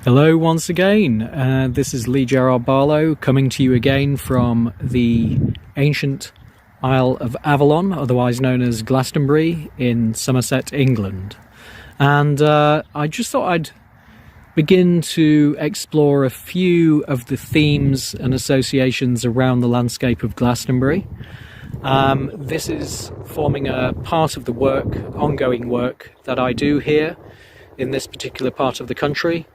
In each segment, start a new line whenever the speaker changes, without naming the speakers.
Hello once again, this is Gerrard Barlow coming to you again from the ancient Isle of Avalon, otherwise known as Glastonbury in Somerset, England. And I just thought I'd begin to explore a few of the themes and associations around the landscape of Glastonbury. This is forming a part of the ongoing work that I do here in this particular part of the country,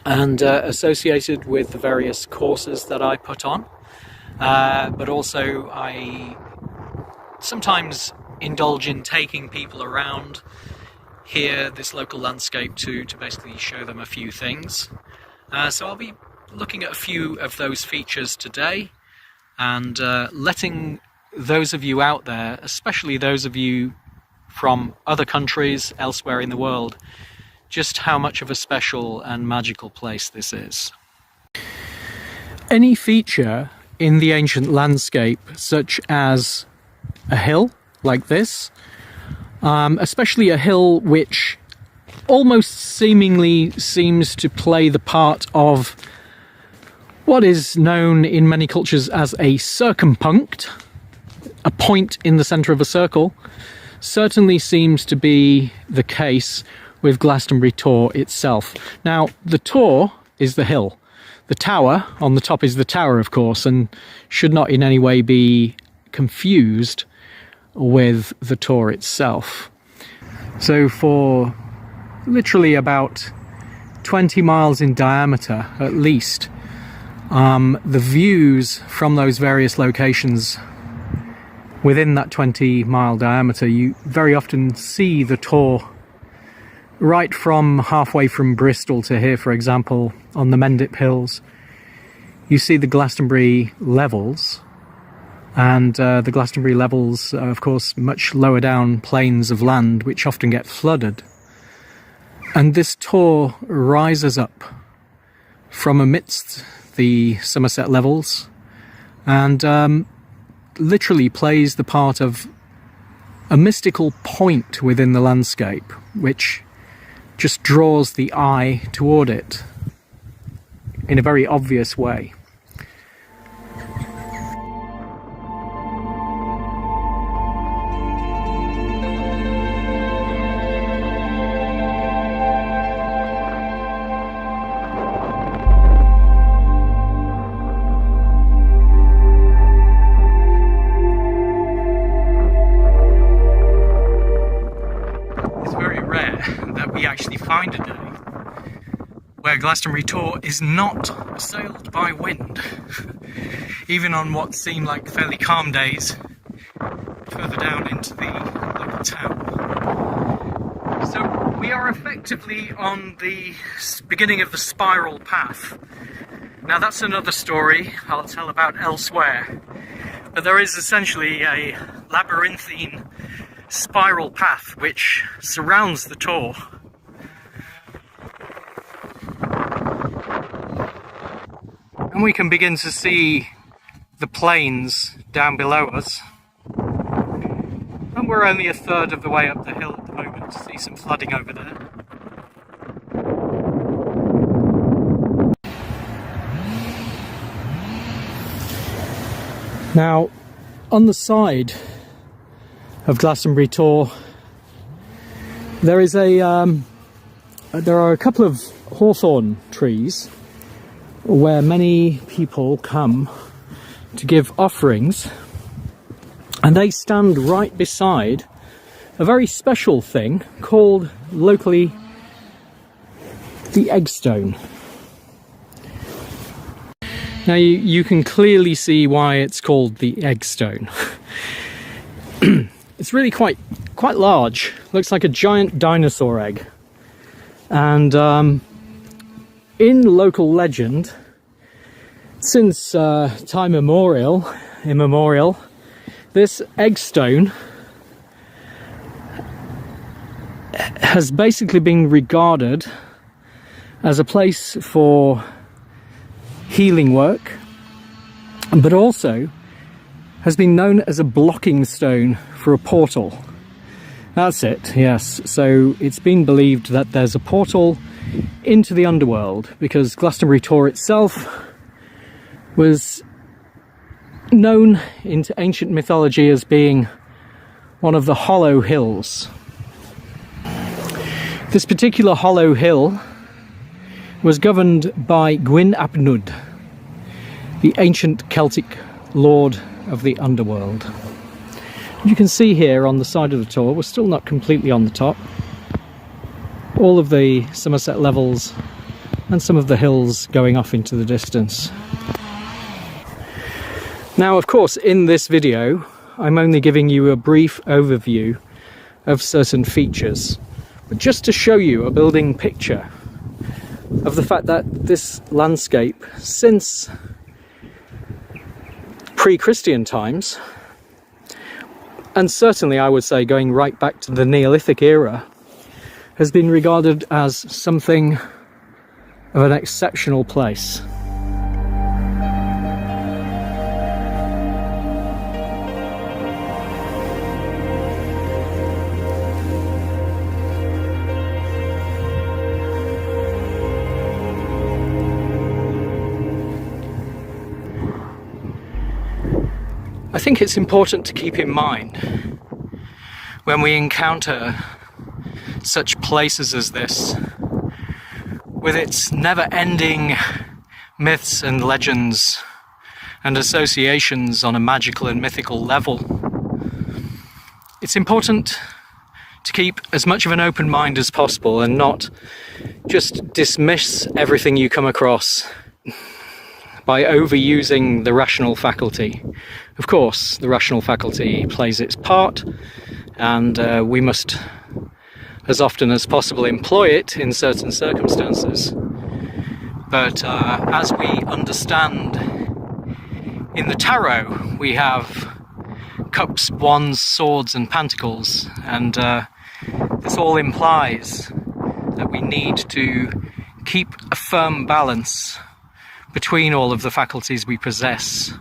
and associated with the various courses that I put on, but also I sometimes indulge in taking people around here, this local landscape, to basically show them a few things. So I'll be looking at a few of those features today, and letting those of you out there, especially those of you from other countries elsewhere in the world, just how much of a special and magical place this is. Any feature in the ancient landscape, such as a hill like this, especially a hill which almost seemingly seems to play the part of what is known in many cultures as a circumpunct, a point in the centre of a circle, certainly seems to be the case with Glastonbury Tor itself. Now, the Tor is the hill. The tower on the top is the tower, of course, and should not in any way be confused with the Tor itself. So for literally about 20 miles in diameter, at least, the views from those various locations within that 20-mile diameter, you very often see the Tor right from halfway from Bristol to here, for example, on the Mendip Hills. You see the Glastonbury levels, and the Glastonbury levels are, of course, much lower down plains of land which often get flooded. And this Tor rises up from amidst the Somerset levels and literally plays the part of a mystical point within the landscape, which just draws the eye toward it in a very obvious way. Actually find a day where Glastonbury Tor is not assailed by wind, even on what seem like fairly calm days further down into the local town. So we are effectively on the beginning of the spiral path. Now that's another story I'll tell about elsewhere, but there is essentially a labyrinthine spiral path which surrounds the Tor. And we can begin to see the plains down below us. And we're only a third of the way up the hill at the moment. See some flooding over there. Now, on the side of Glastonbury Tor, there are a couple of hawthorn trees where many people come to give offerings, and they stand right beside a very special thing called locally the eggstone. Now you can clearly see why it's called the eggstone. It's really quite large, looks like a giant dinosaur egg, and in local legend, since time immemorial, this eggstone has basically been regarded as a place for healing work, but also has been known as a blocking stone for a portal. That's it, yes. So it's been believed that there's a portal into the underworld because Glastonbury Tor itself was known into ancient mythology as being one of the hollow hills. This particular hollow hill was governed by Gwyn ap Nudd, the ancient Celtic lord of the underworld. You can see here on the side of the tor, we're still not completely on the top. All of the Somerset levels and some of the hills going off into the distance. Now, of course, in this video, I'm only giving you a brief overview of certain features, but just to show you a building picture of the fact that this landscape, since pre-Christian times, and certainly I would say going right back to the Neolithic era, has been regarded as something of an exceptional place. I think it's important to keep in mind when we encounter such places as this, with its never-ending myths and legends and associations on a magical and mythical level, it's important to keep as much of an open mind as possible and not just dismiss everything you come across by overusing the rational faculty. Of course, the rational faculty plays its part, and we must, as often as possible, employ it in certain circumstances. But as we understand in the tarot, we have cups, wands, swords and pentacles, and this all implies that we need to keep a firm balance between all of the faculties we possess: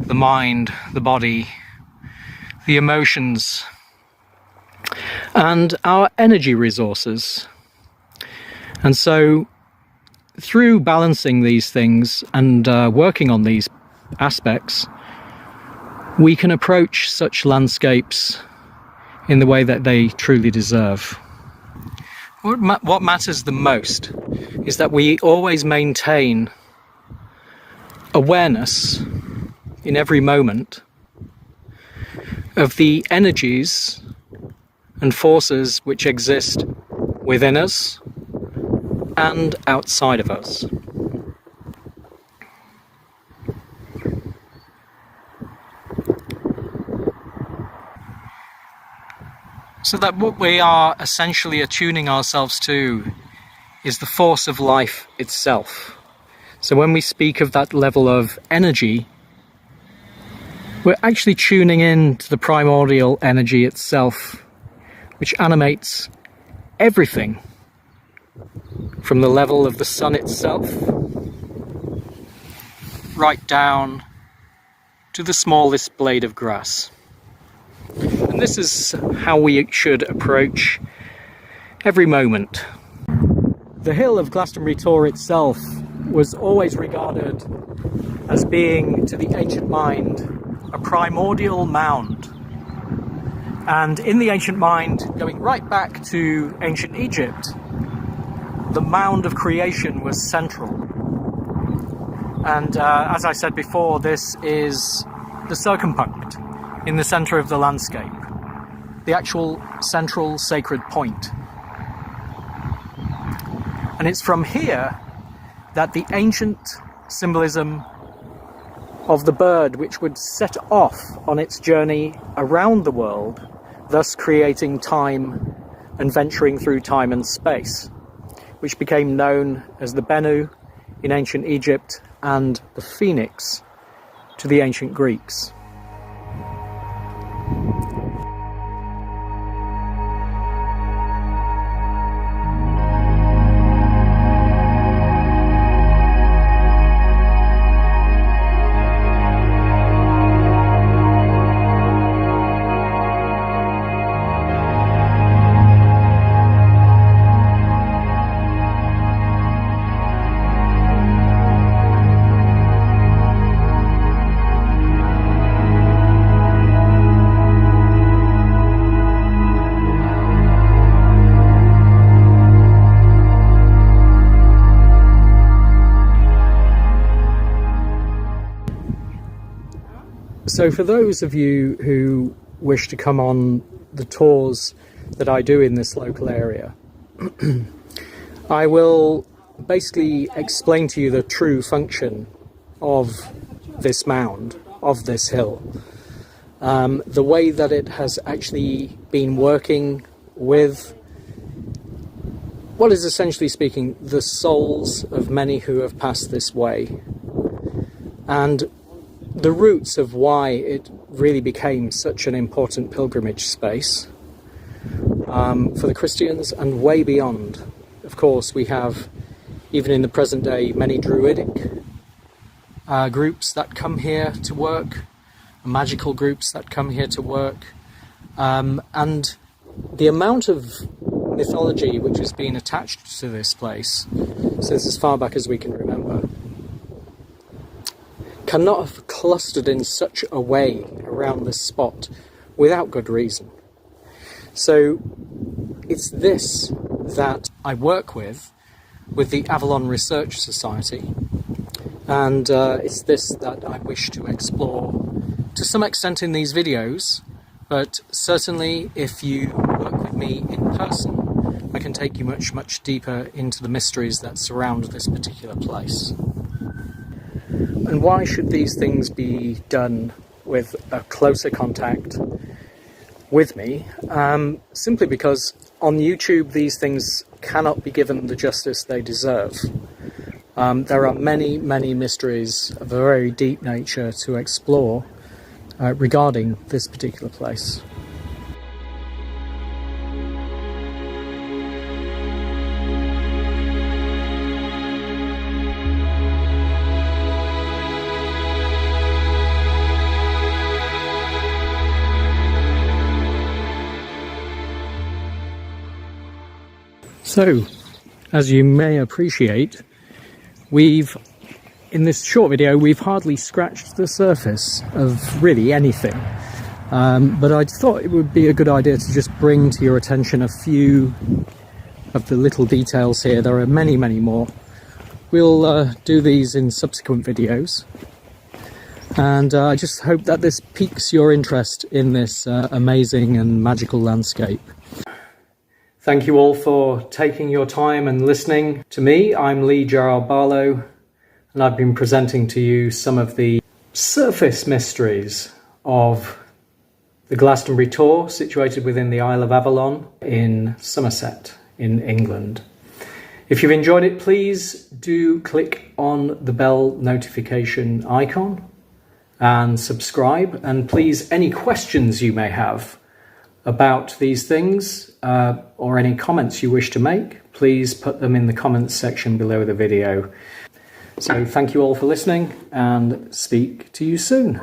the mind, the body, the emotions, and our energy resources. And so through balancing these things and working on these aspects, we can approach such landscapes in the way that they truly deserve. What matters the most is that we always maintain awareness in every moment of the energies and forces which exist within us and outside of us. So that what we are essentially attuning ourselves to is the force of life itself. So when we speak of that level of energy, we're actually tuning in to the primordial energy itself, which animates everything from the level of the sun itself right down to the smallest blade of grass. And this is how we should approach every moment. The hill of Glastonbury Tor itself was always regarded as being, to the ancient mind, a primordial mound. And in the ancient mind, going right back to ancient Egypt, the mound of creation was central. And as I said before, this is the circumpunct in the center of the landscape, the actual central sacred point. And it's from here that the ancient symbolism of the bird, which would set off on its journey around the world, thus creating time and venturing through time and space, which became known as the Bennu in ancient Egypt and the phoenix to the ancient Greeks. So for those of you who wish to come on the tours that I do in this local area, I will basically explain to you the true function of this mound, of this hill, the way that it has actually been working with what is, essentially speaking, the souls of many who have passed this way, and the roots of why it really became such an important pilgrimage space for the Christians and way beyond. Of course, we have, even in the present day, many druidic groups that come here to work, magical groups that come here to work, and the amount of mythology which has been attached to this place since as far back as we can remember cannot have clustered in such a way around this spot without good reason. So it's this that I work with the Avalon Research Society, and it's this that I wish to explore to some extent in these videos, but certainly if you work with me in person, I can take you much, much deeper into the mysteries that surround this particular place. And why should these things be done with a closer contact with me? Simply because on YouTube these things cannot be given the justice they deserve. There are many, many mysteries of a very deep nature to explore regarding this particular place. So, as you may appreciate, in this short video, we've hardly scratched the surface of really anything. But I thought it would be a good idea to just bring to your attention a few of the little details here. There are many, many more. We'll do these in subsequent videos. And I just hope that this piques your interest in this amazing and magical landscape. Thank you all for taking your time and listening to me. I'm Gerrard Barlow, and I've been presenting to you some of the surface mysteries of the Glastonbury Tor, situated within the Isle of Avalon in Somerset in England. If you've enjoyed it, please do click on the bell notification icon and subscribe. And please, any questions you may have about these things or any comments you wish to make, please put them in the comments section below the video. So thank you all for listening, and speak to you soon.